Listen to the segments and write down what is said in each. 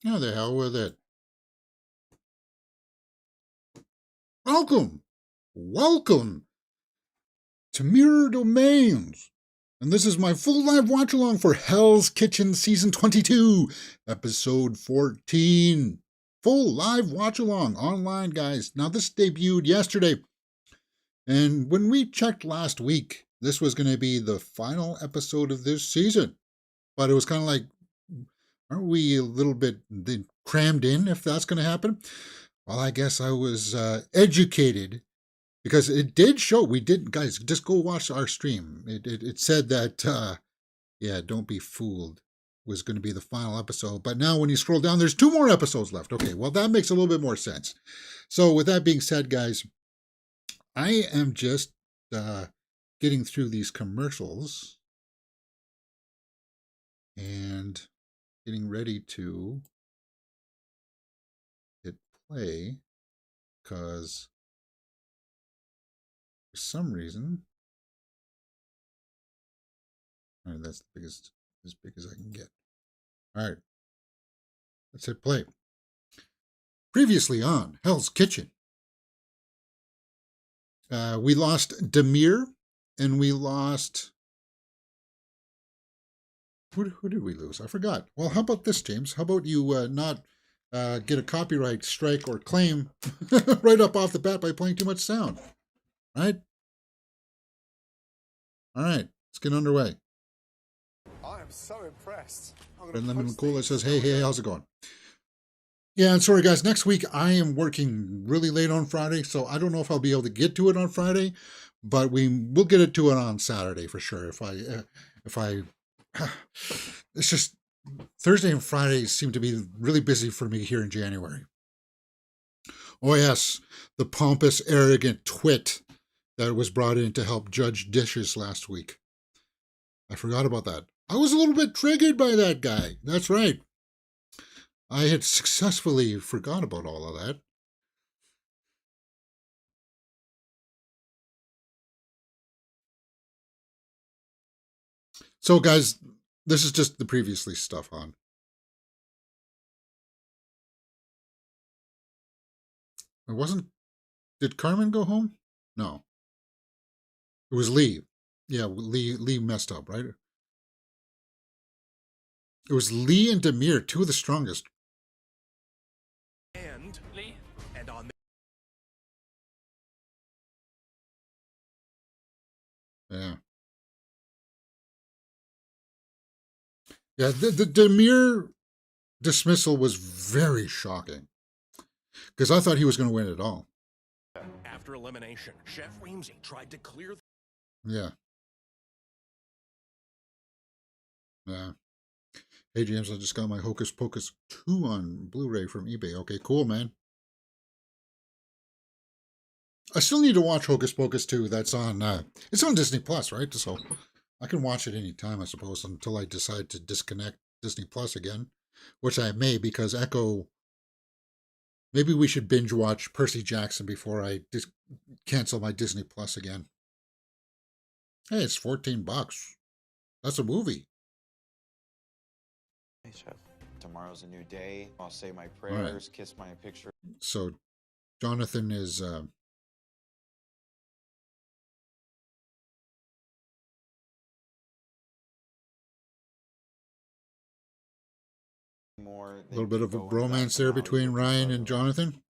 Yeah, the hell with it. Welcome to Mirror Domains. And this is my full live watch along for Hell's Kitchen Season 22, Episode 14. Full live watch along online, guys. Now, this debuted yesterday. And when we checked last week, this was going to be the final episode of this season. But it was kind of like, aren't we a little bit crammed in if that's going to happen? Well, I guess I was educated because it did show. We did, guys, just go watch our stream. It said that, yeah, don't be fooled was going to be the final episode. But now when you scroll down, there's 2 more episodes left. Okay, well, that makes a little bit more sense. So with that being said, guys, I am just getting through these commercials and getting ready to hit play because for some reason, all right, that's the biggest, as big as I can get. All right, let's hit play. Previously on Hell's Kitchen, we lost Demir, and we lost. Who did we lose? I forgot. Well, how about this, James? How about you not get a copyright strike or claim right up off the bat by playing too much sound? Right? All right, let's get underway. I am so impressed. And then Nicole says, hey, how's it going? Yeah, and sorry, guys, next week I am working really late on Friday, so I don't know if I'll be able to get to it on Friday, but we'll get it to it on Saturday for sure. It's just Thursday and Friday seem to be really busy for me here in January. Oh, yes, the pompous, arrogant twit that was brought in to help judge dishes last week. I forgot about that. I was a little bit triggered by that guy. That's right. I had successfully forgot about all of that. So, guys, this is just the previously stuff on. It wasn't... Did Carmen go home? No. It was Lee. Yeah, Lee messed up, right? It was Lee and Demir, 2 of the strongest. And Lee, and on. Yeah. Yeah, the Demir dismissal was very shocking. Because I thought he was going to win it all. After elimination, Chef Ramsay tried to clear. Yeah. Yeah. Hey, James, I just got my Hocus Pocus 2 on Blu-ray from eBay. Okay, cool, man. I still need to watch Hocus Pocus 2. That's on, it's on Disney Plus, right? So I can watch it anytime, I suppose, until I decide to disconnect Disney Plus again, which I may because Echo. Maybe we should binge watch Percy Jackson before I cancel my Disney Plus again. Hey, it's $14. That's a movie. Hey, Chef. Tomorrow's a new day. I'll say my prayers, kiss my picture. So, Jonathan is... More. A little bit of a bromance there between Ryan and Jonathan.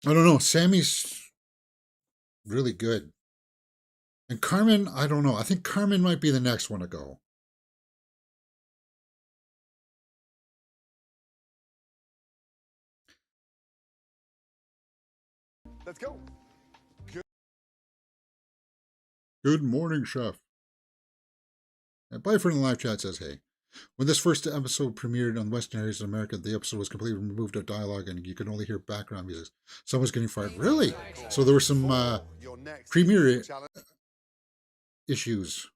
I don't know. Sammy's really good. And Carmen, I don't know. I think Carmen might be the next one to go. Let's go. Good morning, Chef. And Byford in the live chat says, hey. When this first episode premiered on Western areas of America, the episode was completely removed of dialogue and you could only hear background music. Someone's getting fired. Really? So there were some premiere issues.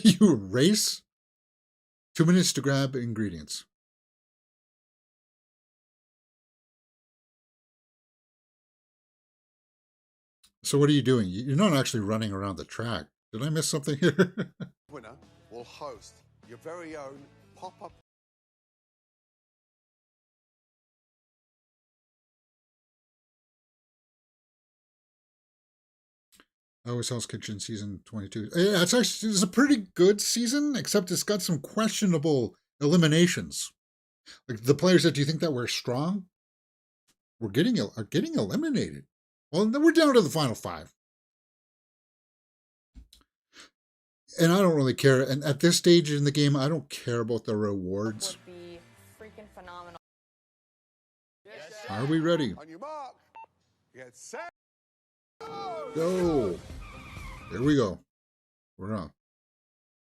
You race? 2 minutes to grab ingredients. So what are you doing? You're not actually running around the track. Did I miss something here? Winner will host your very own pop-up. Always Hell's Kitchen season 22. Yeah, it's a pretty good season, except it's got some questionable eliminations. Like the players that you think that were strong are getting eliminated. Well, then we're down to the final 5. And I don't really care. And at this stage in the game, I don't care about the rewards. Would be freaking phenomenal. Are we ready? On your mark, get set, Go. Here we go. We're on.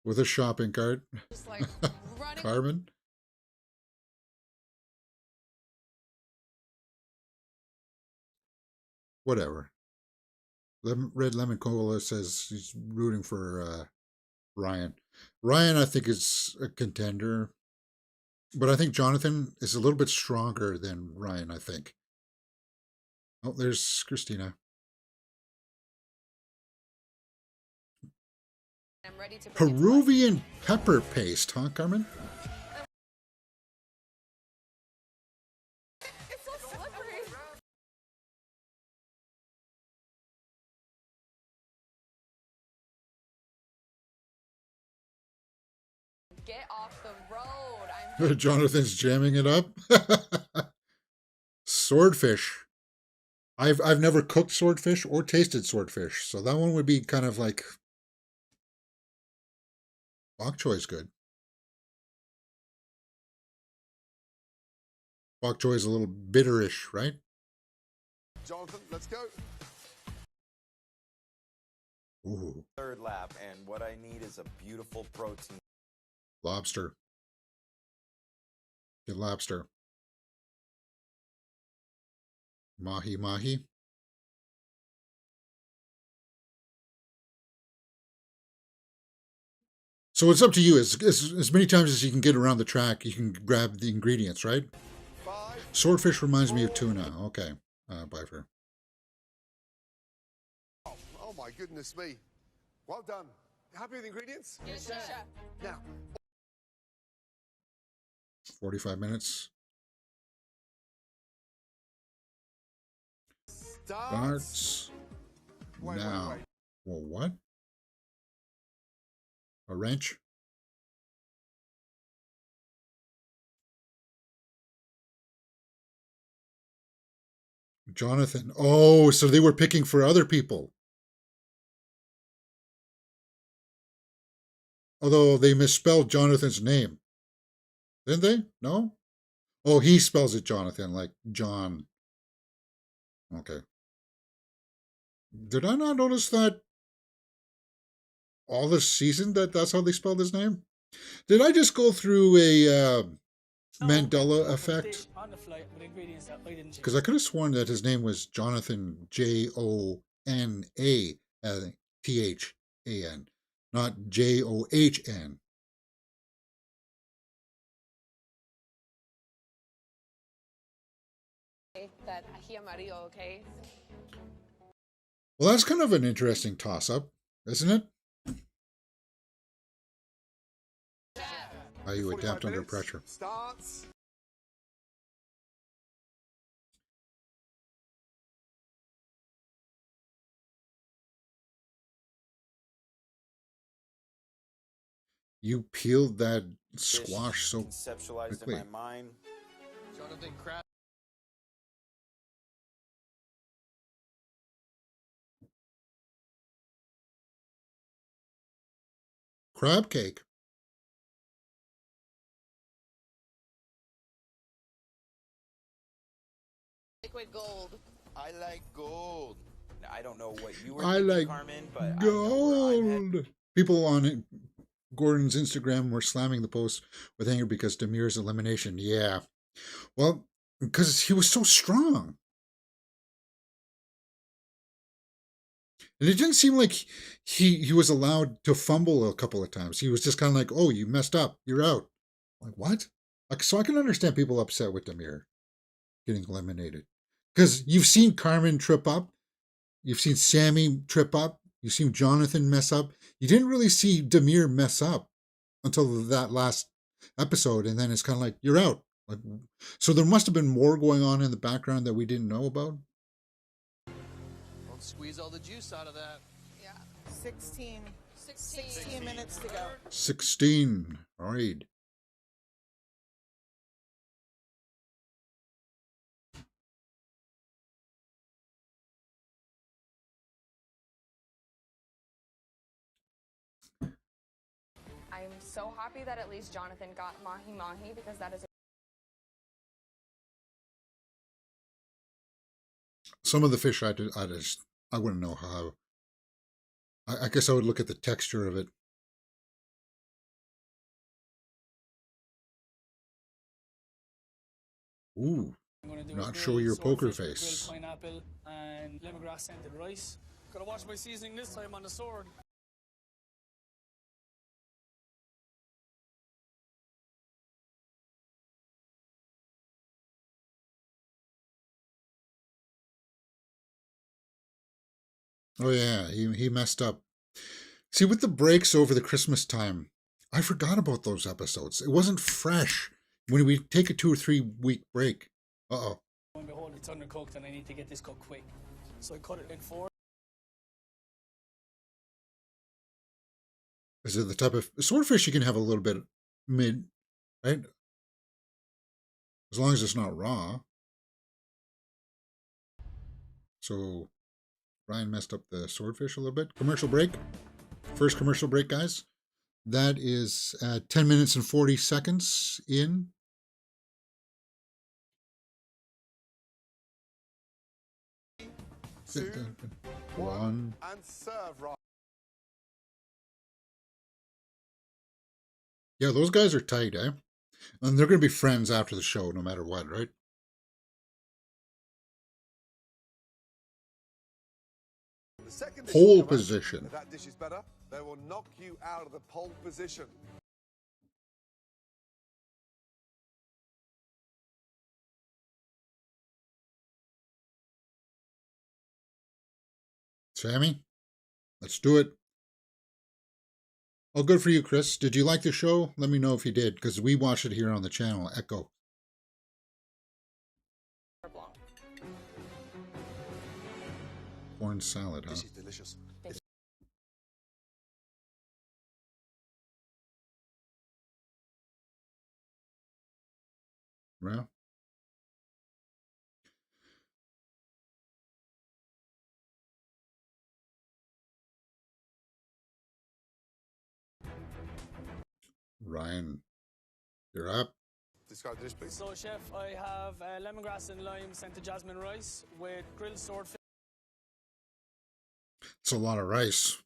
With a shopping cart. Just like running. Carmen. Whatever. Red Lemon Cola says he's rooting for Ryan. Ryan, I think, is a contender. But I think Jonathan is a little bit stronger than Ryan, I think. Oh, there's Christina. I'm ready to bring it to life. Peruvian pepper paste, huh, Carmen? It's so slippery. Get off the road. Jonathan's jamming it up. Swordfish. I've never cooked swordfish or tasted swordfish, so that one would be kind of like bok choy is good. Bok choy is a little bitterish, right? Jonathan, let's go. Ooh, Third lap, and what I need is a beautiful protein. lobster. Get lobster. Mahi mahi. So it's up to you. As many times as you can get around the track, you can grab the ingredients, right? 5, Swordfish reminds me of tuna. Okay. Bye for. oh my goodness me. Well done. Happy with the ingredients? Yes, chef. Now, 45 minutes. starts. Starts now. Well, what? A wrench? Jonathan. Oh, so they were picking for other people. Although they misspelled Jonathan's name. Didn't they? No? Oh, he spells it Jonathan, like John. Okay. Did I not notice that all this season that's how they spelled his name? Did I just go through a Mandela effect? Because I could have sworn that his name was Jonathan Jonathan, not John. That ají amarillo, okay? Well, that's kind of an interesting toss-up, isn't it? How you 45 adapt under minutes, pressure. Starts. You peeled that squash so Conceptualized quickly. in my mind. Jonathan Crab. Crab cake. Liquid gold. I like gold. Now, I don't know what you were I thinking, like Carmen, but I know where I'm headed. gold. People on Gordon's Instagram were slamming the post with anger because Demir's elimination. Yeah. Well, because he was so strong. And it didn't seem like he was allowed to fumble a couple of times. He was just kind of like, oh, you messed up. You're out. Like, what? Like, so I can understand people upset with Demir getting eliminated. Because you've seen Carmen trip up. You've seen Sammy trip up. You've seen Jonathan mess up. You didn't really see Demir mess up. until that last episode, and then it's kind of like you're out. Like, so there must have been more going on in the background that we didn't know about. Don't squeeze all the juice out of that. Yeah. 16 16. minutes to go. 16. All right. I'm so happy that at least Jonathan got mahi mahi because that is a Some of the fish I wouldn't know how. I guess I would look at the texture of it. Ooh, not show your poker face. Pineapple and lemongrass scented rice. Gotta watch my seasoning this time on the sword. Oh yeah, he messed up. See, with the breaks over the Christmas time, I forgot about those episodes. It wasn't fresh when we take a 2 or 3 week break. Uh-oh. Lo and behold, it's undercooked and I need to get this cooked quick. So I cut it in four. Is it the type of swordfish you can have a little bit mid, right? As long as it's not raw. So Ryan messed up the swordfish a little bit. Commercial break. First commercial break, guys. That is 10 minutes and 40 seconds in. Two, 1. and serve right. Yeah, those guys are tight, eh? And they're going to be friends after the show, no matter what, right? The second dish Pole will come out. position. If that dish is better, they will knock you out of the pole position. Sammy, let's do it. Oh, good for you, Chris. Did you like the show? Let me know if you did, because we watch it here on the channel, Echo. Corn salad, huh? This is delicious. Yeah. Ryan, you're up. Describe the dish, please. So chef, I have lemongrass and lime scented jasmine rice with grilled swordfish. It's a lot of rice.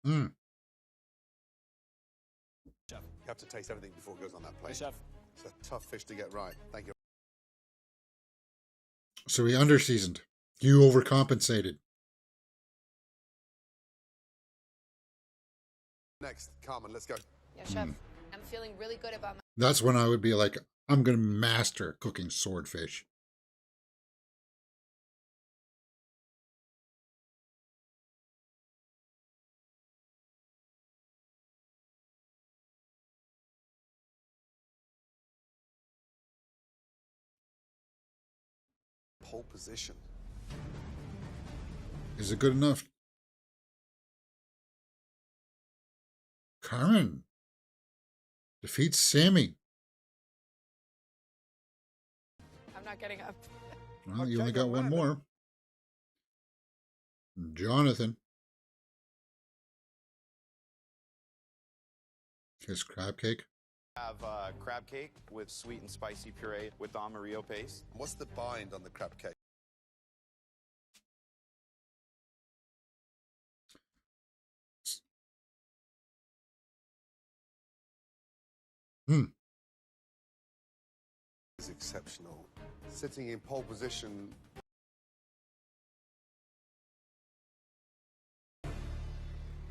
Mm. You have to taste everything before it goes on that Hey, plate. chef. It's a tough fish to get right. Thank you. So we underseasoned. You overcompensated. Next, Carmen, let's go. yeah, chef. I'm feeling really good about my That's when I would be like, I'm going to master cooking swordfish. Pole position. Is it good enough? Carmen defeats Sammy. I'm not getting up. Well, you Okay, only got go one ahead. more. Jonathan. His crab cake. Have crab cake with sweet and spicy puree with amarillo paste. What's the bind on the crab cake? Is exceptional. Sitting in pole position.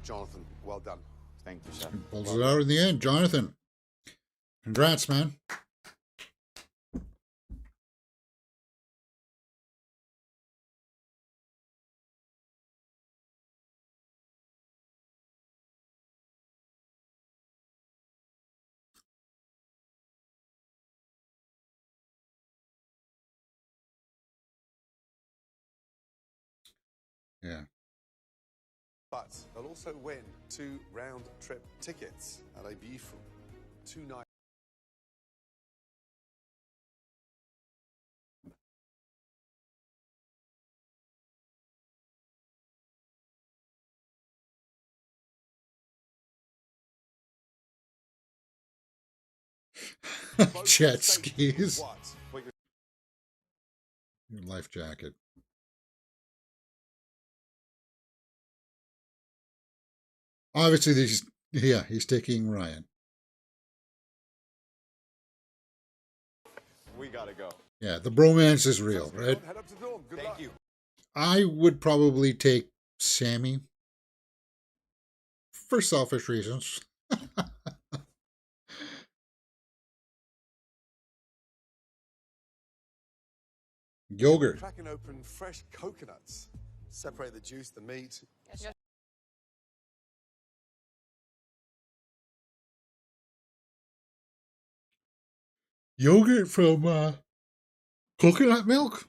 Jonathan, well done. Thank you, chef. Pulls it out in the end. Jonathan. Congrats, man. Yeah. But they'll also win 2 round-trip tickets at a beautiful 2-night. Jet skis. What? But Your life jacket. Obviously, he's taking Ryan. We gotta go. Yeah, the bromance is real, right? Head up to Dawn. Good Thank luck. you. I would probably take Sammy for selfish reasons. Yogurt. Cracking open fresh coconuts. Separate the juice, the meat. Yes. Yogurt from coconut milk?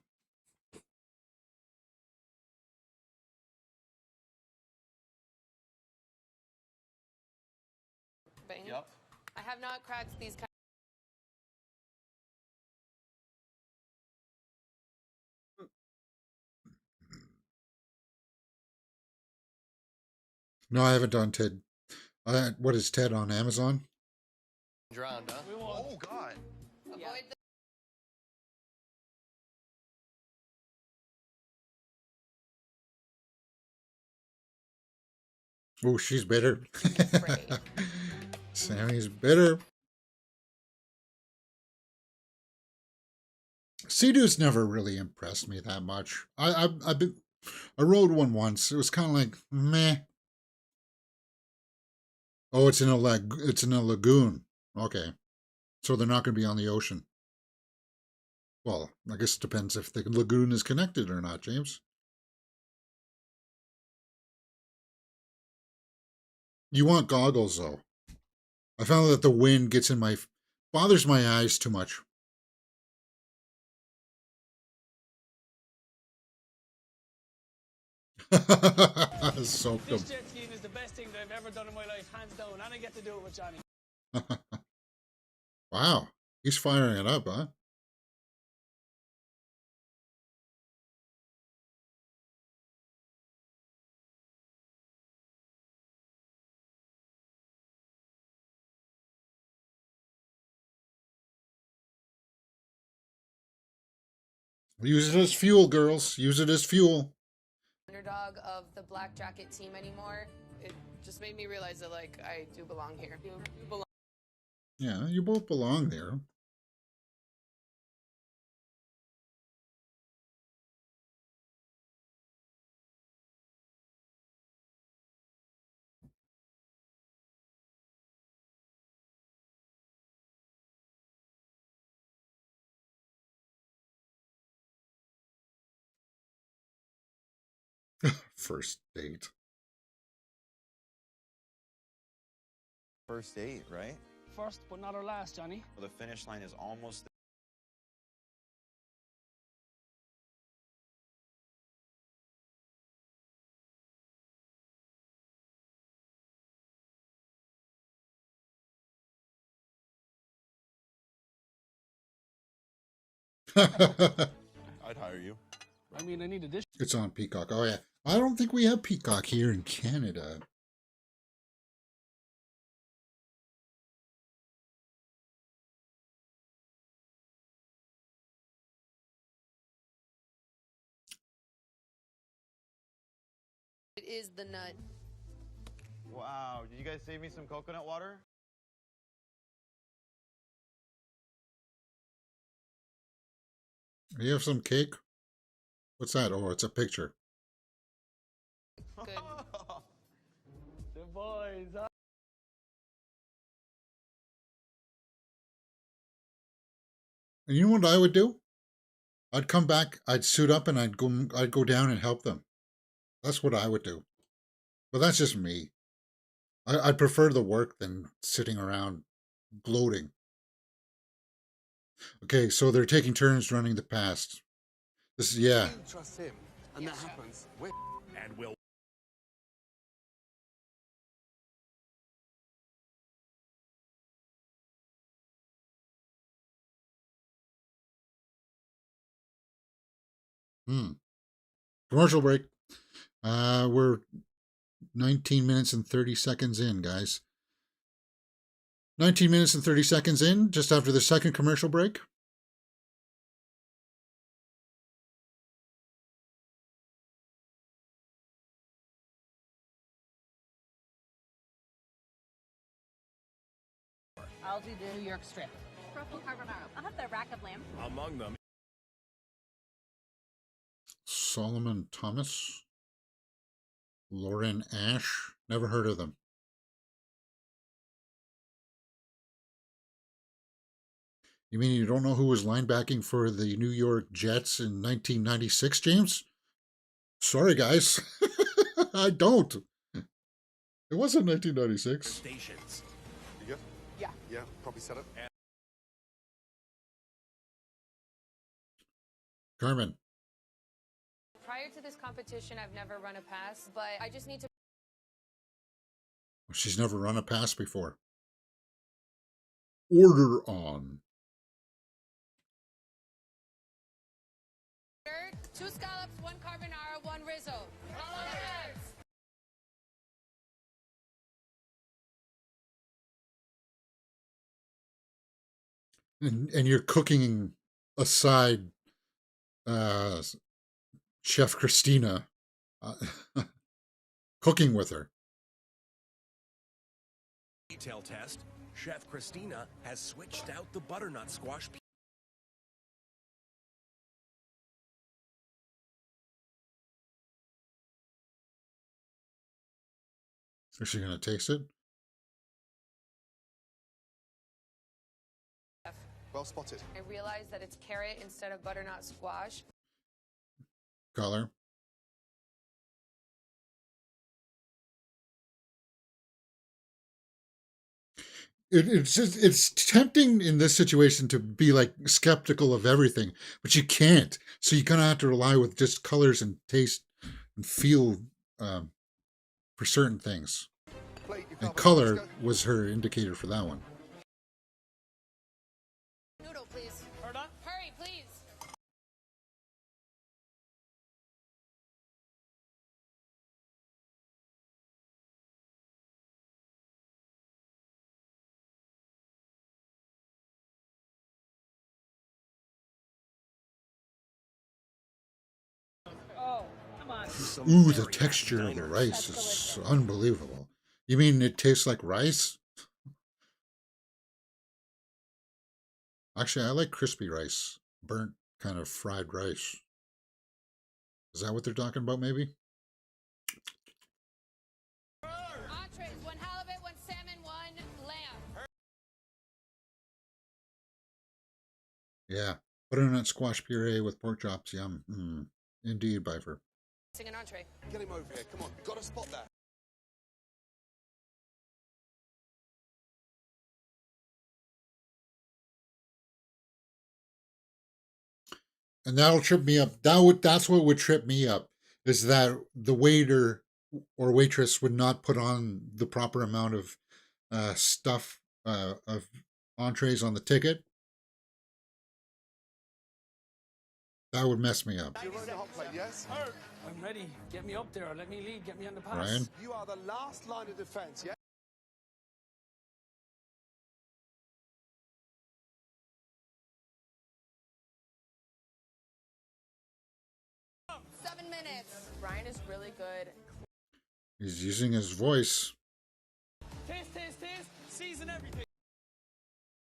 Yep. I have not cracked these. No, I haven't done Ted. What is Ted on Amazon? Drowned, huh? We won't. Oh, God. Avoid the Oh, she's bitter. spray. Sammy's bitter. Sea-Doo's never really impressed me that much. I rode one once. It was kind of like meh. Oh, it's in a lagoon. Okay, so they're not going to be on the ocean. Well, I guess it depends if the lagoon is connected or not, James. You want goggles though. I found that the wind gets in bothers my eyes too much. Soaked them. This jet skiing is the best thing that I've ever done in my life, hands down, and I get to do it with Johnny. Wow, he's firing it up, huh? Use it as fuel, girls. Use it as fuel. Underdog of the black jacket team anymore. It just made me realize that like I do belong here. You belong. Yeah, you both belong there. First date. First date, right? First, but not our last, Johnny. Well, the finish line is almost I'd hire you. I mean, I need a dish. It's on Peacock. Oh, yeah. I don't think we have Peacock here in Canada. It is the nut. Wow. Did you guys save me some coconut water? You have some cake? What's that? Oh, it's a picture. Good. The boys, huh? And you know what I would do? I'd come back, I'd suit up, and I'd go down and help them. That's what I would do. But that's just me. I'd prefer the work than sitting around gloating. Okay, so they're taking turns running the past. This is, yeah. You trust him, and that happens. We're and will Commercial break. We're 19 minutes and 30 seconds in, guys. 19 minutes and 30 seconds in, just after the second commercial break. I'll do the New York strip. Truffle carbonara. I'll have the rack of lamb. among them Solomon Thomas. Lauren Ash. Never heard of them. You mean you don't know who was linebacking for the New York Jets in 1996, James? Sorry, guys. I don't. It wasn't 1996. stations. You good? Yeah. Yeah, probably set up. Carmen. Prior to this competition, I've never run a pass, but I just need to. She's never run a pass before. Order on. 2 scallops, 1 carbonara, 1 Rizzo. And you're cooking aside Chef Christina. Cooking with her. Detail test. Chef Christina has switched out the butternut squash. Is she going to taste it? Well spotted. I realized that it's carrot instead of butternut squash. Color. It's tempting in this situation to be like skeptical of everything, but you can't. So you kind of have to rely with just colors and taste and feel for certain things. Plate, you And can't- color let's go. was her indicator for that one. Noodle, please. Heard on? Hurry, please. Oh, come on. Some Ooh, the very texture nice of the diners. rice That's is delicious. unbelievable. You mean it tastes like rice? Actually, I like crispy rice. Burnt kind of fried rice. Is that what they're talking about, maybe? Entrees, 1 halibut, 1 salmon, 1 lamb. Yeah. Butternut squash puree with pork chops. Yum. Indeed, Bifer. Sing an entree. Get him over here. Come on. Got to spot that. And that'll trip me up. That's what would trip me up, is that the waiter or waitress would not put on the proper amount of stuff of entrees on the ticket. That would mess me up. You're running the hot plate, yes? I'm ready. Get me up there. Let me lead. Get me on the pass. Ryan? You are the last line of defense, yeah? Seven minutes. Ryan is really good. He's using his voice. Taste, taste, taste. Season everything.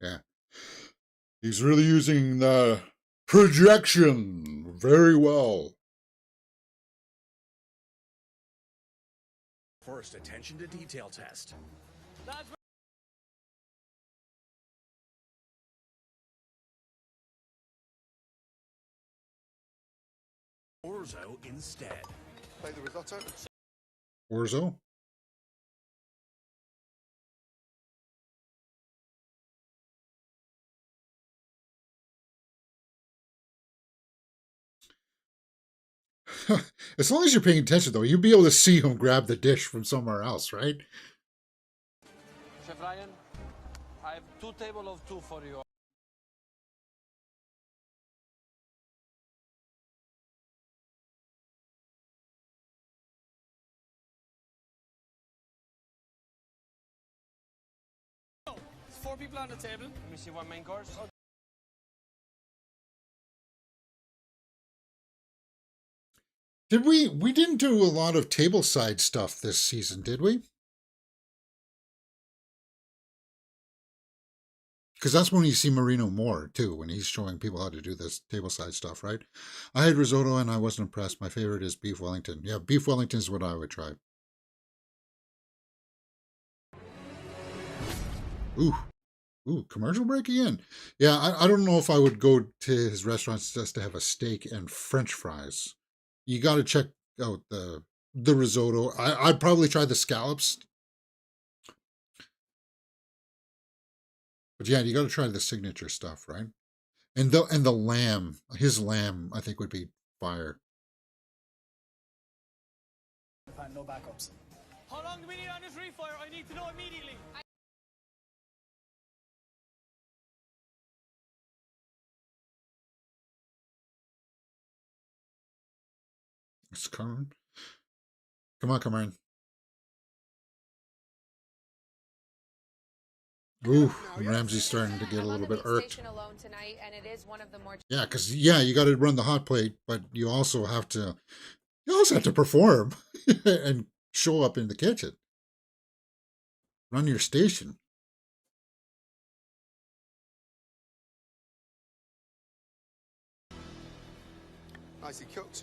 Yeah. He's really using the projection very well. First, attention to detail test. Lads, Orzo instead. Play the risotto. Orzo? As long as you're paying attention, though, you'll be able to see him grab the dish from somewhere else, right? Chef Ryan, I have 2 tables of 2 for you. There's 4 people on the table. Let me see one main course. Did we didn't do a lot of tableside stuff this season, did we? Because that's when you see Marino more, too, when he's showing people how to do this tableside stuff, right? I had risotto and I wasn't impressed. My favorite is beef Wellington. Yeah, beef Wellington is what I would try. Ooh, commercial break again. Yeah, I don't know if I would go to his restaurants just to have a steak and French fries. You got to check out the risotto. I'd probably try the scallops. But yeah, you got to try the signature stuff, right? And the lamb, his lamb, I think would be fire. And no backups. How long do we need on this refire? I need to know immediately. It's coming. Come on, come on. Ooh, Ramsey's starting to get a little bit irked. Yeah, because you got to run the hot plate, but you also have to perform and show up in the kitchen. Run your station. Nicely cooked.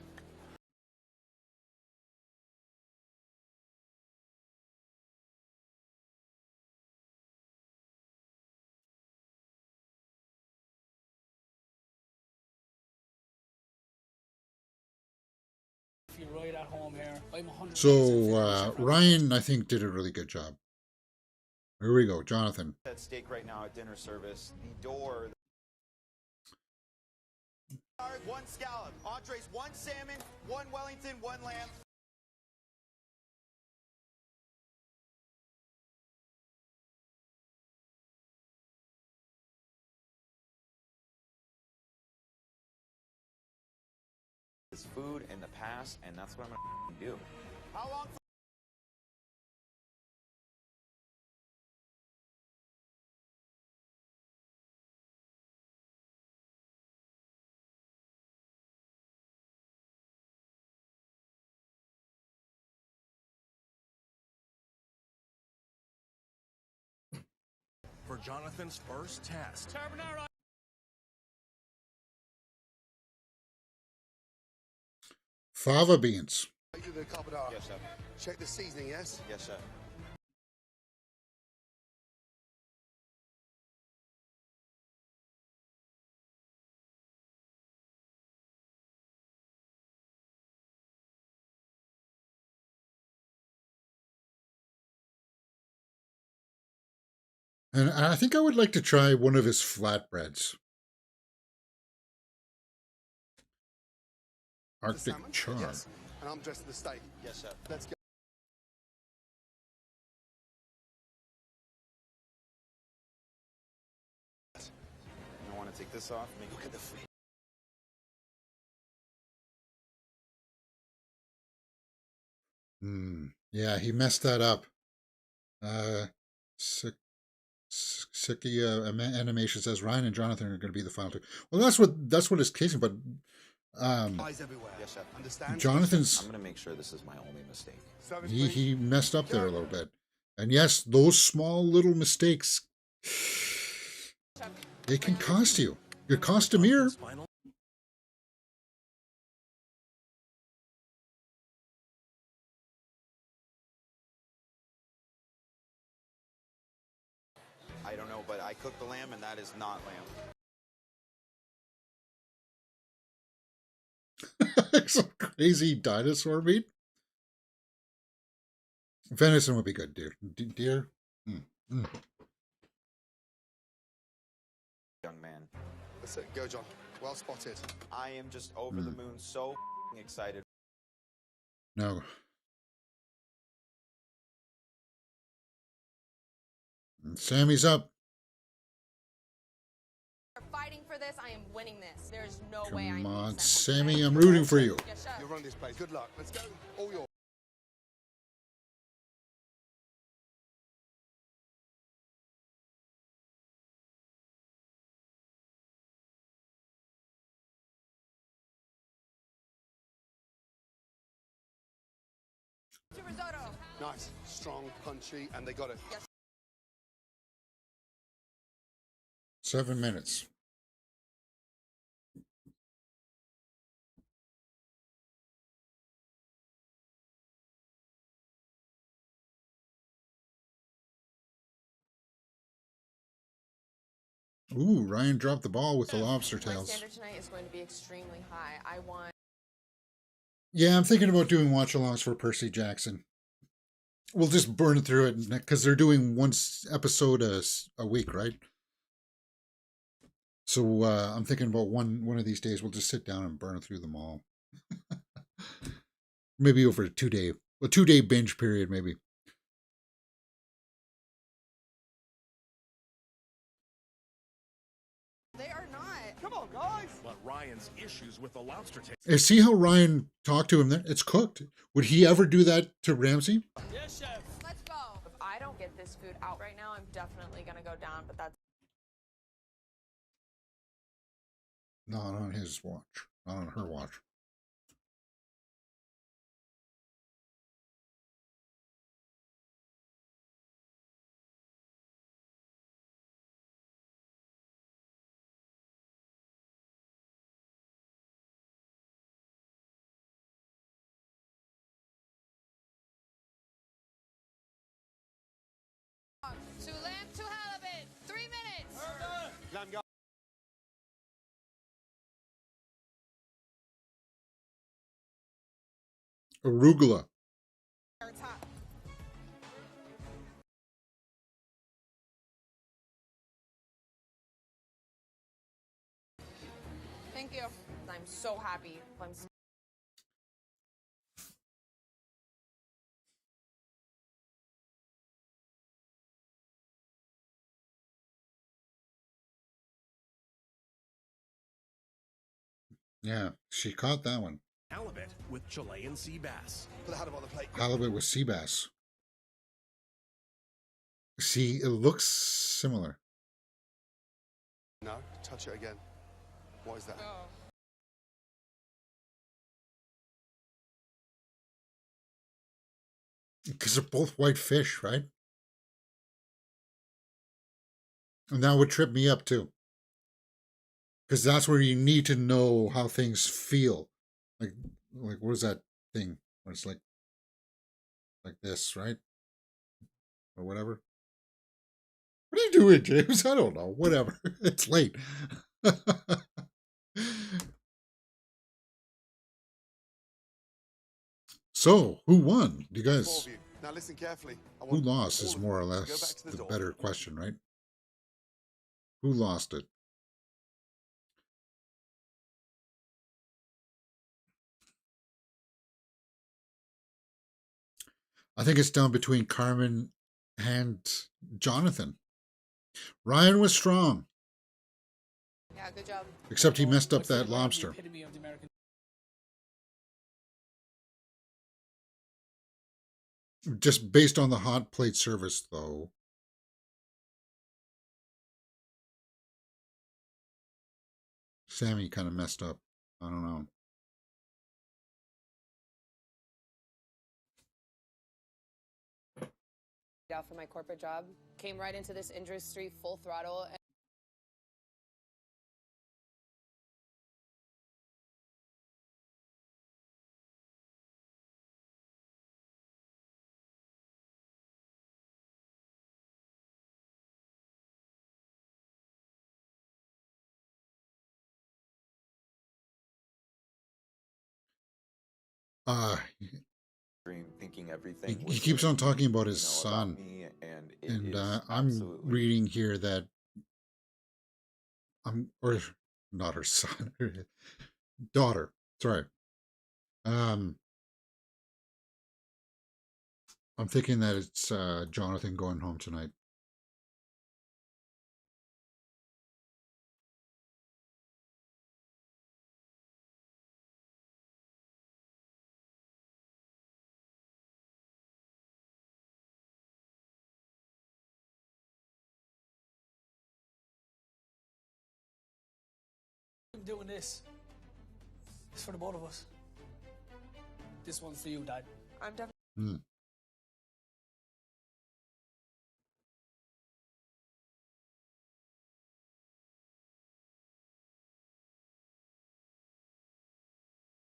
Feel right at home here. I'm 100%. So Ryan, I think, did a really good job. Here we go, Jonathan. That steak right now at dinner service. The door. 1 scallop. Entrees, 1 salmon, 1 Wellington, 1 lamb. This food in the past, and that's what I'm gonna do. How long? For Jonathan's first test. Carbonara. Fava beans. Do the carbonara. Yes, sir. Check the seasoning, yes? Yes, sir. And I think I would like to try one of his flatbreads. Arctic char. Yes. And I'm dressed the steak. Yes, sir. Let's go. I want to take this off. Look at the food. Yeah, he messed that up. Siki animation says Ryan and Jonathan are going to be the final 2. Well, that's what it's casing, but Eyes everywhere. Yes, sir. Understand? Jonathan's I'm going to make sure this is my only mistake. Service, he messed up there a little bit. And yes, those small little mistakes, they can cost you. Your costumier. Final. I don't know, but I cooked the lamb, and that is not lamb. Some crazy dinosaur meat. Venison would be good, dear. Deer. Young man. That's it. Go, John. Well spotted. I am just over the moon, so excited. No. And Sammy's up. We're fighting for this. I am winning this. There's no way Come I'm being on, sent home Sammy, today. I'm rooting for you. Yes, chef. You'll run this place. Good luck. Let's go. All yours. Risotto. Nice, strong, punchy, and they got it. 7 minutes. Ooh, Ryan dropped the ball with the lobster My tails. standard tonight is going to be extremely high. I want. Yeah, I'm thinking about doing watch-alongs for Percy Jackson. We'll just burn through it because they're doing one episode a week, right? So I'm thinking about one of these days we'll just sit down and burn through them all. Maybe over a 2-day binge period, maybe. They are not. Come on, guys. But Ryan's issues with the lobster tail. And see how Ryan talked to him there? It's cooked. Would he ever do that to Ramsey? Yes, chef. Let's go. If I don't get this food out right now, I'm definitely gonna go down. But that's. Not on his watch. Not on her watch. To lamb to halibut. 3 minutes. Lamb go. Arugula. Top. Thank you. I'm so happy. Yeah, she caught that one. Halibut with Chilean sea bass. Put the halibut on the plate. Halibut with sea bass. See, it looks similar. No, touch it again. What is that? Because they're both white fish, right? And that would trip me up too. Because that's where you need to know how things feel. Like what is that thing? Where it's like this, right? Or whatever. What are you doing, James? I don't know. Whatever. It's late. So, who won? Do you Four guys... of you. Now listen carefully. I Who want lost all is of more or you to go less back to the the door. better question, right? Who lost it? I think it's down between Carmen and Jonathan. Ryan was strong, Yeah, good job. except he messed up I feel that like Ryan's the lobster. epitome of the American. Just based on the hot plate service, though. Sammy kind of messed up. I don't know. Out for my corporate job. Came right into this industry full throttle. Uh, Dream, thinking he, everything. he was keeps good, on talking about his you know, about son. me, and it And is I'm absolutely reading here that or not her son, her daughter. Sorry. I'm thinking that it's Jonathan going home tonight. I'm doing this. It's for the both of us. This one's for you, Dad. I'm definitely. Hmm.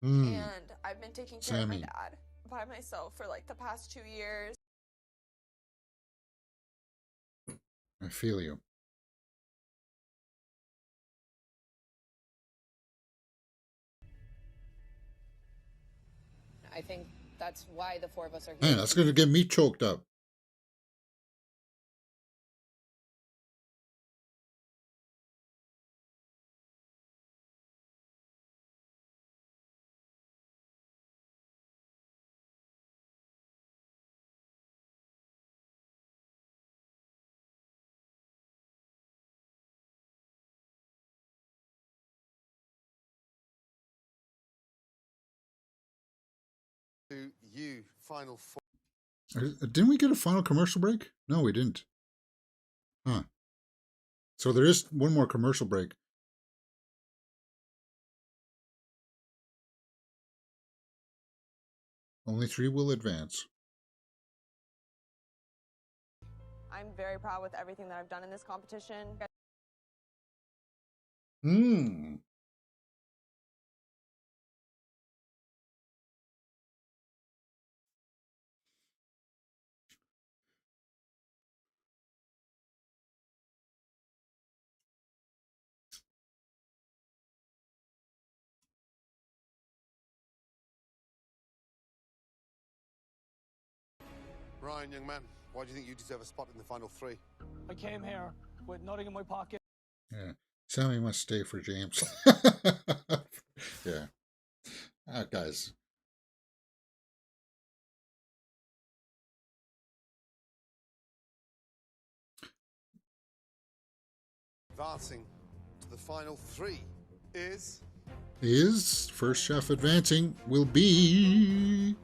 Hmm. And I've been taking care of my Sammy. dad by myself for like the past 2 years. I feel you. I think that's why the four of us are here. Man, that's going to get me choked up. To you, final four. Didn't we get a final commercial break? No, we didn't. Huh. So there is one more commercial break. Only 3 will advance. I'm very proud with everything that I've done in this competition. Hmm. Ryan, young man, why do you think you deserve a spot in the final 3? I came here with nothing in my pocket. Yeah. Sammy must stay for James. Yeah. Guys. Advancing to the final 3 is... His first chef advancing will be...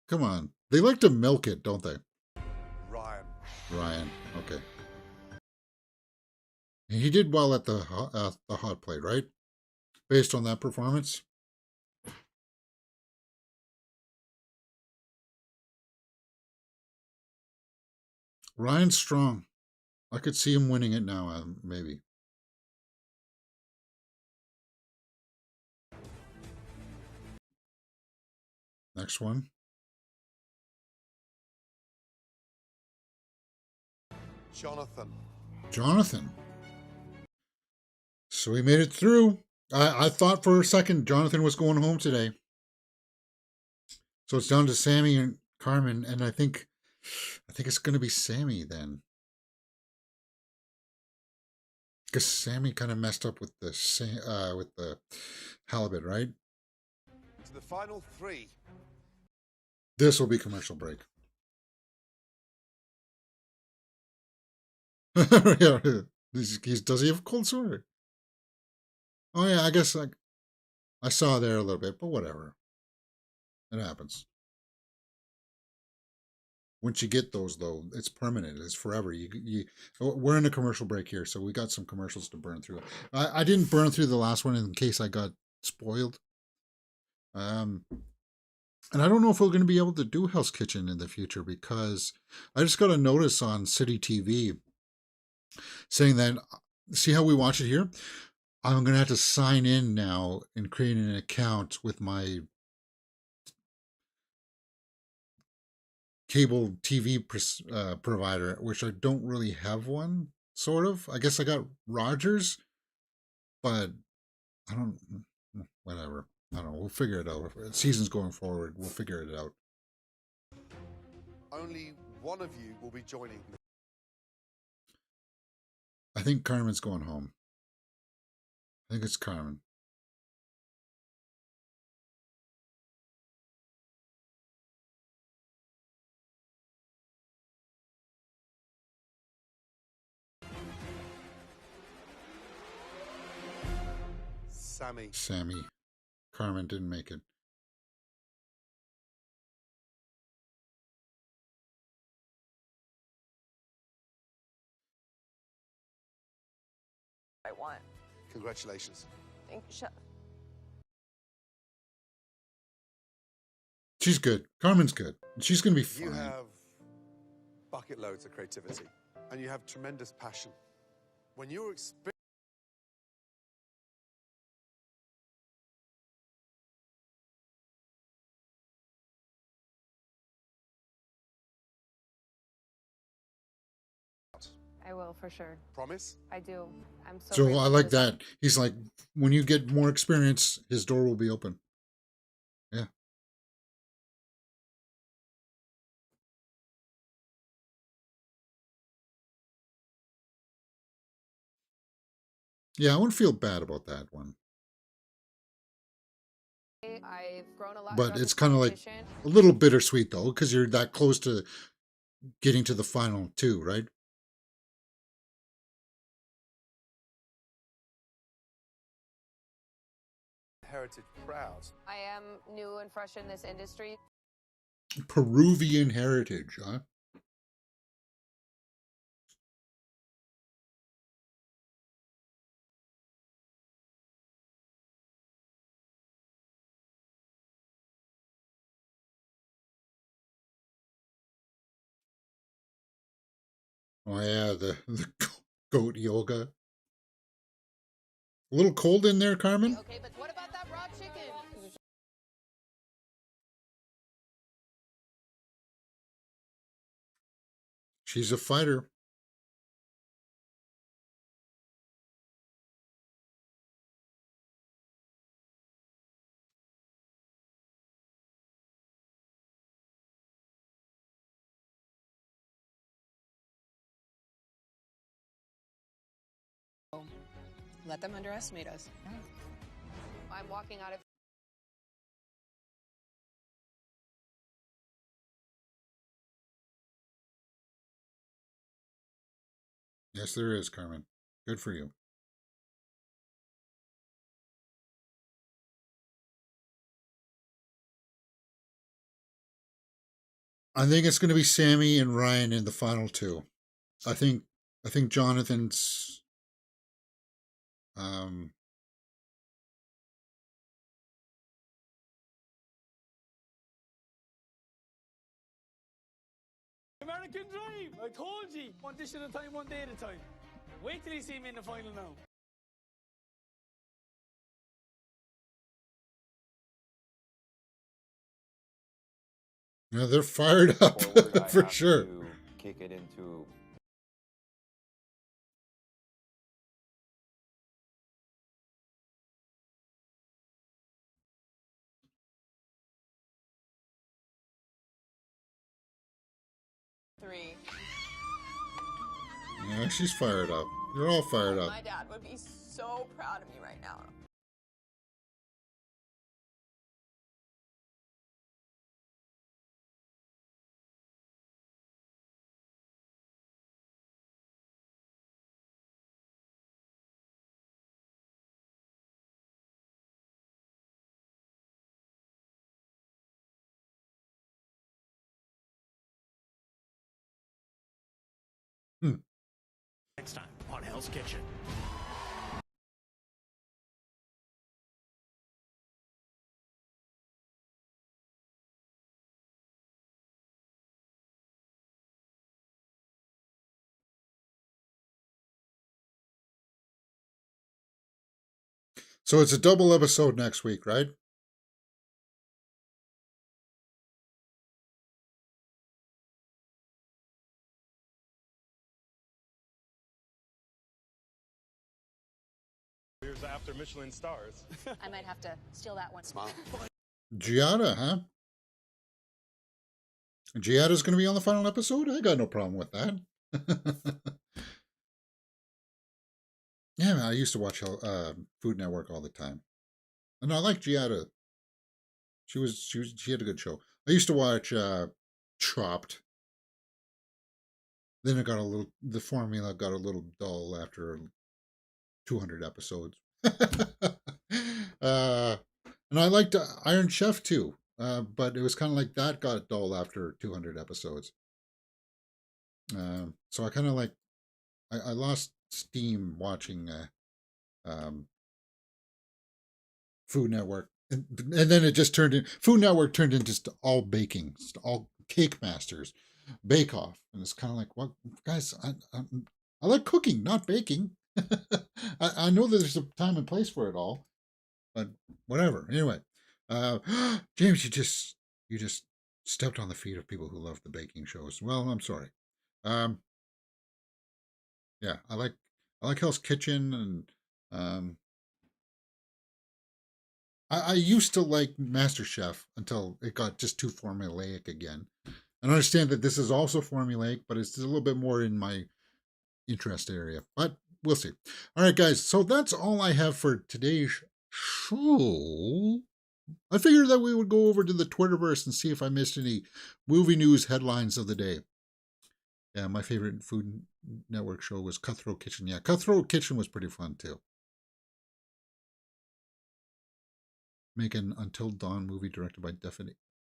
Come on. They like to milk it, don't they? Ryan. Ryan. Okay. And he did well at the hot plate, right? Based on that performance. Ryan's strong. I could see him winning it now, maybe. Next one. Jonathan. Jonathan. So he made it through. I thought for a second Jonathan was going home today. So it's down to Sammy and Carmen, and I think it's going to be Sammy then. Because Sammy kind of messed up with the halibut, right? To the final 3. This will be commercial break. Yeah, does he have a cold sore? Oh yeah, I guess I saw there a little bit, but whatever. It happens. Once you get those, though, it's permanent. It's forever. We're in a commercial break here, so we got some commercials to burn through. I didn't burn through the last one in case I got spoiled. And I don't know if we're going to be able to do Hell's Kitchen in the future because I just got a notice on City TV saying that, see how we watch it here? I'm going to have to sign in now and create an account with my cable TV provider, which I don't really have one, sort of. I guess I got Rogers, but I don't, whatever. I don't know. We'll figure it out. Season's going forward. We'll figure it out. Only one of you will be joining me. I think Carmen's going home. I think it's Carmen. Sammy. Sammy. Carmen didn't make it. I want. Congratulations. Thank you, Chef. She's good. Carmen's good. She's going to be fine. You have bucket loads of creativity, and you have tremendous passion. When you're I will, for sure. promise? I do. I'm so So grateful I for like this. that. He's like, when you get more experience, his door will be open. Yeah. Yeah, I wouldn't feel bad about that one. I've grown a lot. But throughout it's this kind of like competition. a little bittersweet, though, because you're that close to getting to the final two, right? Heritage proud. I am new and fresh in this industry. Peruvian heritage, huh? Oh, yeah, the goat yoga. A little cold in there, Carmen? Okay, but what about that raw chicken? She's a fighter. Let them underestimate us. I'm walking out of. Yes, there is, Carmen. Good for you. I think it's going to be Sammy and Ryan in the final two. I think Jonathan's American dream! I told you! One dish at a time, one day at a time. Wait till you see me in the final now. yeah, they're fired up Forward, I for have sure. to kick it into Three. Yeah, she's fired up. You're all fired up. My dad would be so proud of me right now. Next time on Hell's Kitchen. So it's a double episode next week, right? Years after Michelin stars. I might have to steal that one. Smart. Giada, huh? Giada's going to be on the final episode? I got no problem with that. Yeah, man, I used to watch Food Network all the time. And I like Giada. She had a good show. I used to watch Chopped. Then the formula got a little dull after 200 episodes. uh, and I liked Iron Chef too, but it was kind of like that got dull after 200 episodes. So I kind of like I lost steam watching um, Food Network, and then it just turned in Food Network turned into just all baking, just all Cake Masters, Bake Off, and it's kind of like, well, guys, I like cooking, not baking. I know that there's a time and place for it all, but whatever. Anyway, James, you just stepped on the feet of people who love the baking shows. Well, I'm sorry. Um, yeah, I like Hell's Kitchen, and um, I used to like MasterChef until it got just too formulaic again. I understand that this is also formulaic, but it's a little bit more in my interest area. But we'll see. All right, guys. So that's all I have for today's show. I figured that we would go over to the Twitterverse and see if I missed any movie news headlines of the day. Yeah, my favorite Food Network show was Cutthroat Kitchen. Yeah, Cutthroat Kitchen was pretty fun too. Make an Until Dawn movie directed by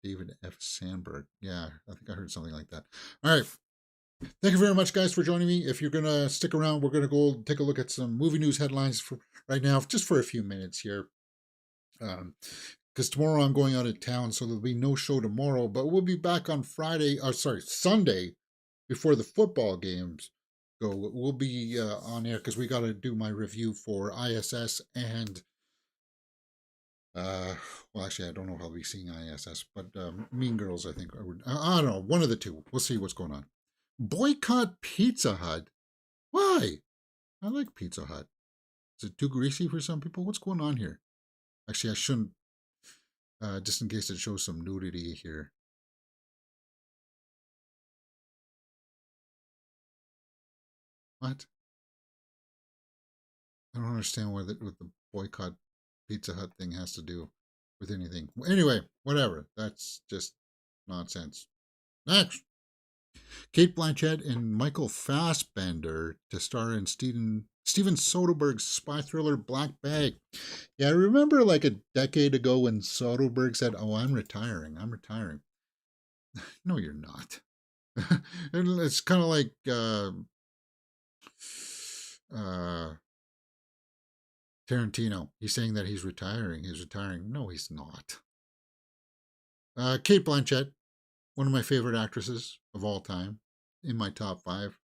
David F. Sandberg. Yeah, I think I heard something like that. All right. Thank you very much, guys, for joining me. If you're going to stick around, we're going to go take a look at some movie news headlines for right now, just for a few minutes here. Because tomorrow I'm going out of town, so there'll be no show tomorrow, but we'll be back on Sunday, before the football games go. We'll be on air because we got to do my review for ISS and well, actually, I don't know if I'll be seeing ISS, but Mean Girls, I think. I don't know, one of the two. We'll see what's going on. Boycott Pizza Hut. Why? I like Pizza Hut. Is it too greasy for some people? What's going on here? Actually, I shouldn't, just in case it shows some nudity here. What? I don't understand what the boycott Pizza Hut thing has to do with anything. Anyway, whatever. That's just nonsense. Next. Kate Blanchett and Michael Fassbender to star in Steven Soderbergh's spy thriller Black Bag. Yeah, I remember like a decade ago when Soderbergh said, "Oh, I'm retiring. I'm retiring." No, you're not. And it's kind of like Tarantino. He's saying that he's retiring. He's retiring. No, he's not. Kate Blanchett, one of my favorite actresses of all time, in my top 5.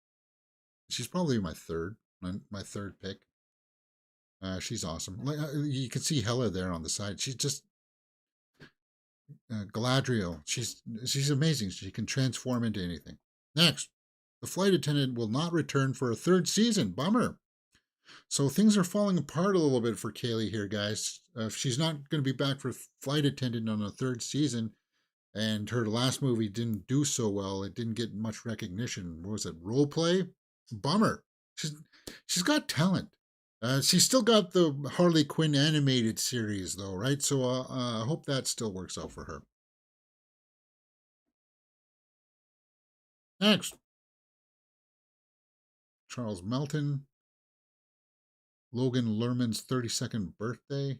She's probably my third pick. She's awesome. Like you can see Hella there on the side. She's just Galadriel. She's amazing. She can transform into anything. Next, the flight attendant will not return for a 3rd season. Bummer. So things are falling apart a little bit for Kaylee here, guys. She's not going to be back for flight attendant on a 3rd season, and her last movie didn't do so well. It didn't get much recognition. What was it? Role play? Bummer. She's got talent. She's still got the Harley Quinn animated series, though, right? So I hope that still works out for her. Next, Charles Melton, Logan Lerman's 32nd birthday.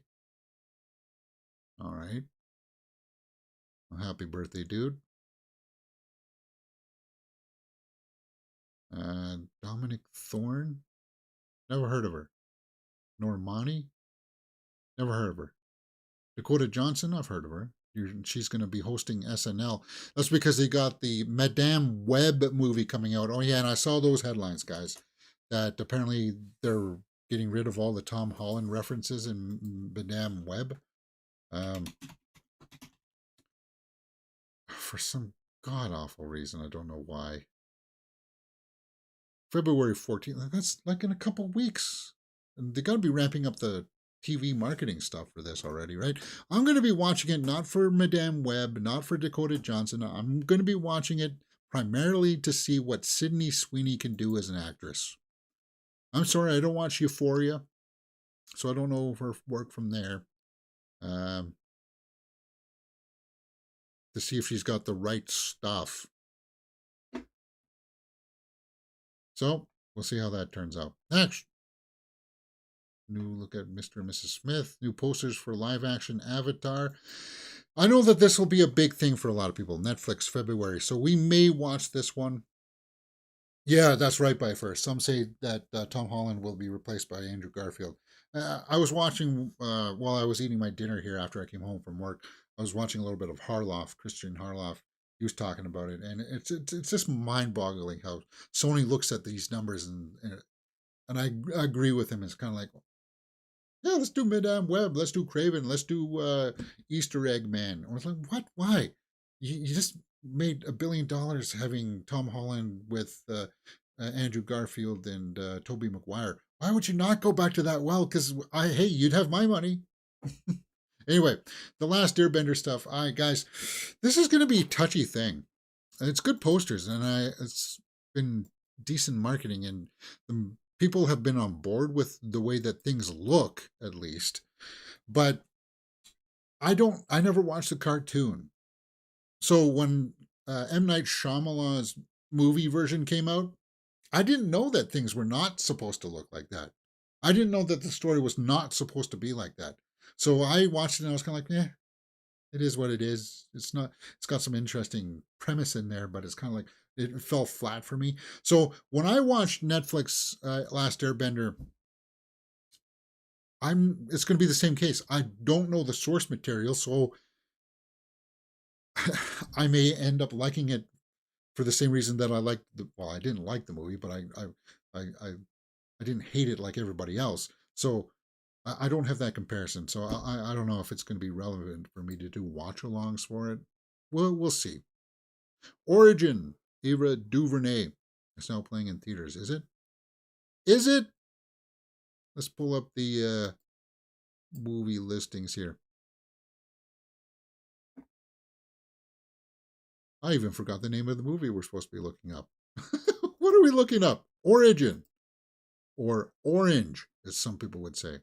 All right. Well, happy birthday, dude. Dominic Thorne. Never heard of her. Normani. Never heard of her. Dakota Johnson. I've heard of her. She's going to be hosting SNL. That's because they got the Madame Web movie coming out. Oh, yeah, and I saw those headlines, guys, that apparently they're getting rid of all the Tom Holland references in Madame Web. For some god-awful reason. I don't know why. February 14th. That's like in a couple weeks. And they got to be ramping up the TV marketing stuff for this already, right? I'm going to be watching it not for Madame Web, not for Dakota Johnson. I'm going to be watching it primarily to see what Sydney Sweeney can do as an actress. I'm sorry, I don't watch Euphoria, so I don't know her work from there. To see if she's got the right stuff. So, we'll see how that turns out. Next. New look at Mr. and Mrs. Smith. New posters for live action Avatar. I know that this will be a big thing for a lot of people. Netflix, February. So we may watch this one. Yeah, that's right by first. Some say that Tom Holland will be replaced by Andrew Garfield. I was watching while I was eating my dinner here after I came home from work. I was watching a little bit of Harloff, Christian Harloff. He was talking about it, and it's just mind-boggling how Sony looks at these numbers, and I agree with him. It's kind of like, yeah, let's do Madame Web, let's do Craven, let's do Easter Egg Man. I was like, what? Why? You just made $1 billion having Tom Holland with Andrew Garfield and Tobey Maguire. Why would you not go back to that well? Because hey, you'd have my money. Anyway, the last Airbender stuff. Guys, this is going to be a touchy thing. It's good posters, and it's been decent marketing, and the people have been on board with the way that things look, at least. But I never watched the cartoon. So when M. Night Shyamalan's movie version came out, I didn't know that things were not supposed to look like that. I didn't know that the story was not supposed to be like that. So I watched it and I was kind of like, yeah, it is what it is. It's not, it's got some interesting premise in there, but it's kind of like, it fell flat for me. So when I watched Netflix Last Airbender, it's going to be the same case. I don't know the source material, so I may end up liking it for the same reason that I liked I didn't like the movie, but I didn't hate it like everybody else. So I don't have that comparison. So I don't know if it's going to be relevant for me to do watch-alongs for it. We'll see. Origin, Ava DuVernay is now playing in theaters. Is it? Is it? Let's pull up the movie listings here. I even forgot the name of the movie we're supposed to be looking up. What are we looking up? Origin. Or Orange, as some people would say.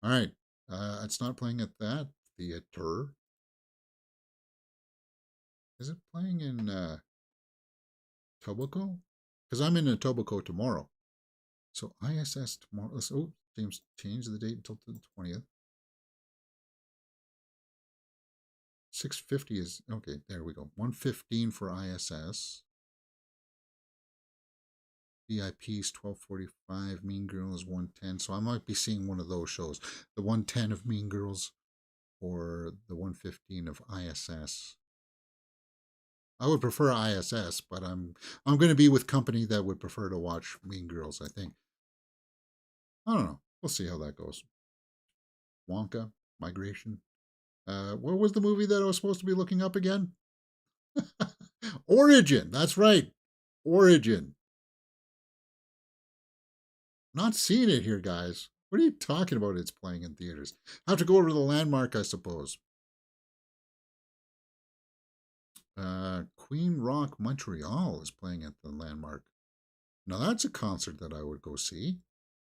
All right. It's not playing at that theater. Is it playing in Etobicoke? Because I'm in Etobicoke tomorrow. So ISS tomorrow. Oh, James changed the date until the 20th. 6:50 is, okay, there we go. 1:15 for ISS. VIP's 12:45. Mean Girls 1:10. So I might be seeing one of those shows. The 1:10 of Mean Girls or the 1:15 of ISS. I would prefer ISS, but I'm going to be with company that would prefer to watch Mean Girls, I think. I don't know. We'll see how that goes. Wonka, Migration. What was the movie that I was supposed to be looking up again? Origin. That's right. Origin. Not seeing it here, guys. What are you talking about? It's playing in theaters. I have to go over to the Landmark, I suppose. Queen Rock Montreal is playing at the Landmark. Now that's a concert that I would go see.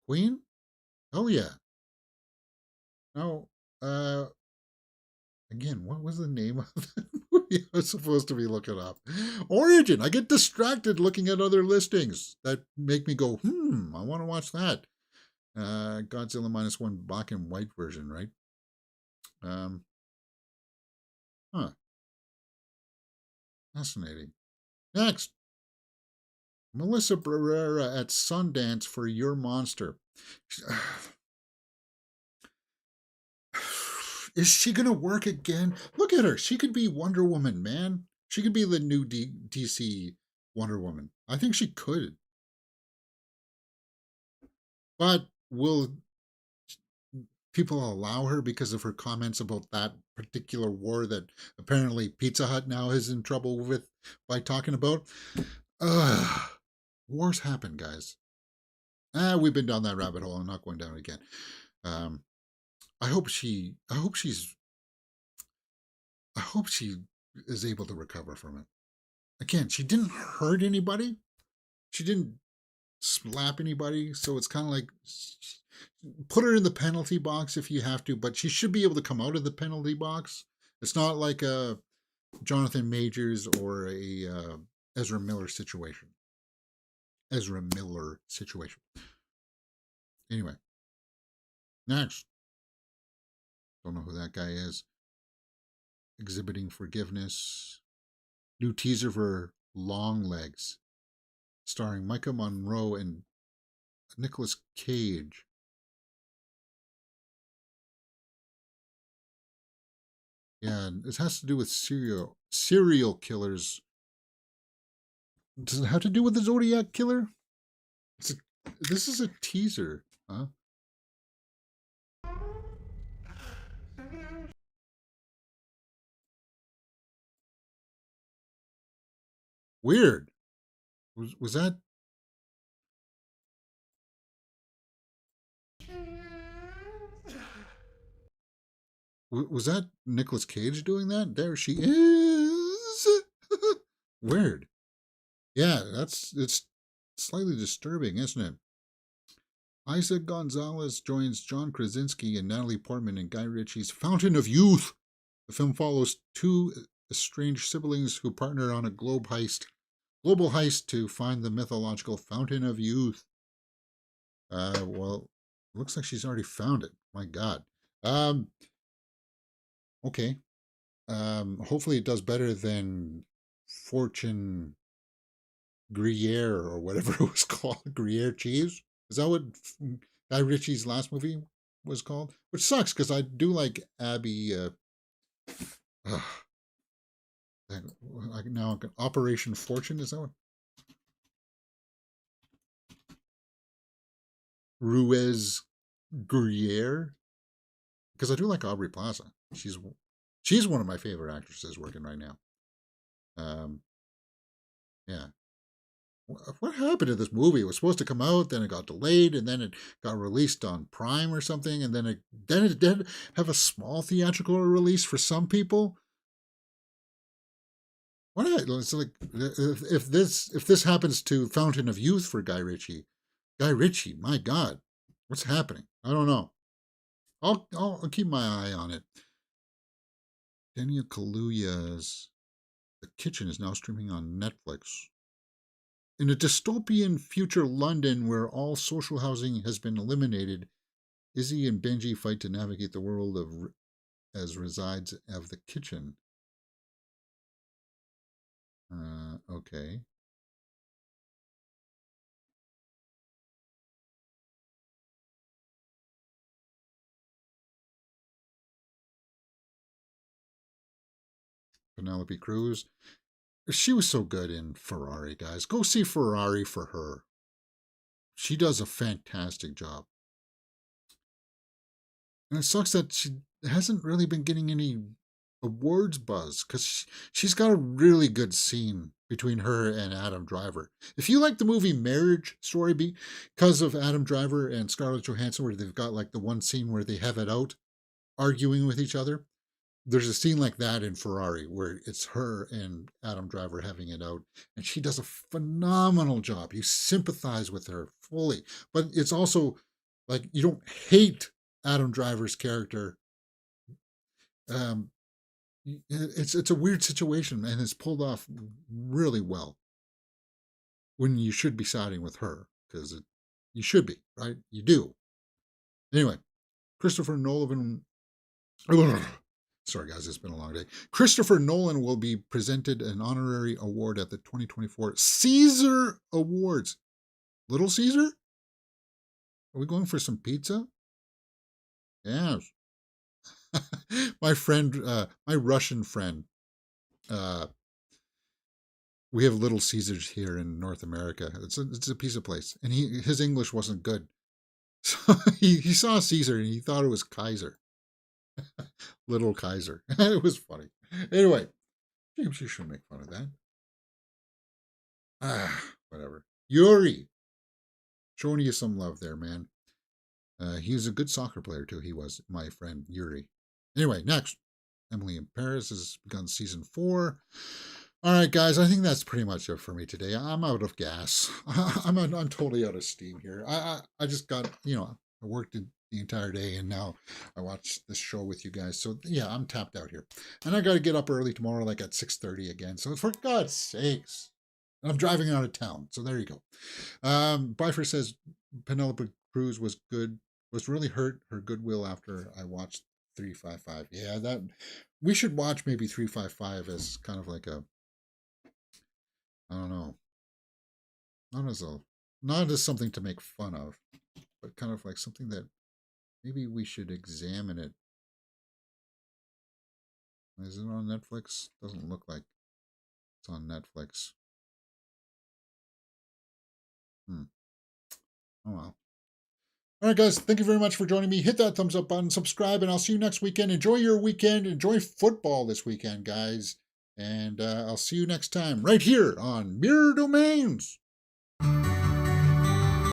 Queen? Oh yeah. Now, again, what was the name of the movie I was supposed to be looking up? Origin. I get distracted looking at other listings that make me go, I want to watch that. Godzilla -1 black and white version, right? Fascinating. Next. Melissa Barrera at Sundance for Your Monster. Is she going to work again? Look at her. She could be Wonder Woman, man. She could be the new DC Wonder Woman. I think she could. But will people allow her because of her comments about that particular war that apparently Pizza Hut now is in trouble with by talking about? Wars happen, guys. We've been down that rabbit hole. I'm not going down it again. I hope she is able to recover from it. Again, she didn't hurt anybody. She didn't slap anybody. So it's kind of like, put her in the penalty box if you have to, but she should be able to come out of the penalty box. It's not like a Jonathan Majors or a Ezra Miller situation. Anyway, Next. Don't know who that guy is. Exhibiting Forgiveness. New teaser for Long Legs, starring Micah Monroe and Nicolas Cage. Yeah, it has to do with serial killers. Does it have to do with the Zodiac Killer? This is a teaser, huh? Weird. Was that? Was that Nicolas Cage doing that? There she is. Weird. Yeah, it's slightly disturbing, isn't it? Isaac Gonzalez joins John Krasinski and Natalie Portman in Guy Ritchie's Fountain of Youth. The film follows two estranged siblings who partner on a global heist to find the mythological Fountain of Youth. Well, looks like she's already found it. My God. Okay. Hopefully it does better than Fortune Gruyere or whatever it was called. Gruyere cheese. Is that what Guy Ritchie's last movie was called? Which sucks because I do like Abby. Now Operation Fortune, is that what? Ruiz Gruyere, because I do like Aubrey Plaza. She's one of my favorite actresses working right now. Yeah. What happened to this movie? It was supposed to come out, then it got delayed, and then it got released on Prime or something, and then it did have a small theatrical release for some people. What? It's like if this happens to Fountain of Youth for Guy Ritchie, my God, what's happening? I don't know. I'll keep my eye on it. Daniel Kaluuya's The Kitchen is now streaming on Netflix. In a dystopian future London where all social housing has been eliminated, Izzy and Benji fight to navigate the world as resides of the kitchen. Okay. Penelope Cruz. She was so good in Ferrari, guys. Go see Ferrari for her. She does a fantastic job. And it sucks that she hasn't really been getting any awards buzz because she's got a really good scene between her and Adam Driver. If you like the movie Marriage Story because of Adam Driver and Scarlett Johansson, where they've got like the one scene where they have it out arguing with each other, there's a scene like that in Ferrari where it's her and Adam Driver having it out, and she does a phenomenal job. You sympathize with her fully, but it's also like you don't hate Adam Driver's character. It's a weird situation, and it's pulled off really well. When you should be siding with her, because you should be, right? You do. Anyway, Christopher Nolan. Sorry, guys, it's been a long day. Christopher Nolan will be presented an honorary award at the 2024 Caesar Awards. Little Caesar? Are we going for some pizza? Yes. My friend, my Russian friend, we have Little Caesars here in North America. It's a pizza place, and his English wasn't good, so he saw Caesar and he thought it was Kaiser. Little Kaiser. It was funny. Anyway, James, you shouldn't make fun of that. Whatever. Yuri, showing you some love there, man. He was a good soccer player too. He was, my friend Yuri. Anyway, next, Emily in Paris has begun season 4. All right, guys, I think that's pretty much it for me today. I'm out of gas. I'm totally out of steam here. I just got, I worked the entire day, and now I watched this show with you guys. So yeah, I'm tapped out here, and I got to get up early tomorrow, like at 6:30 again. So for God's sakes, I'm driving out of town. So there you go. Byfer says Penelope Cruz was good. was really hurt her goodwill after I watched 355. Yeah, that we should watch maybe 355 as kind of like a, I don't know, not as something to make fun of, but kind of like something that maybe we should examine it. Is it on Netflix? Doesn't look like it's on Netflix. Oh well. All right, guys, thank you very much for joining me. Hit that thumbs up button, subscribe, and I'll see you next weekend. Enjoy your weekend. Enjoy football this weekend, guys. And I'll see you next time right here on Mirror Domains.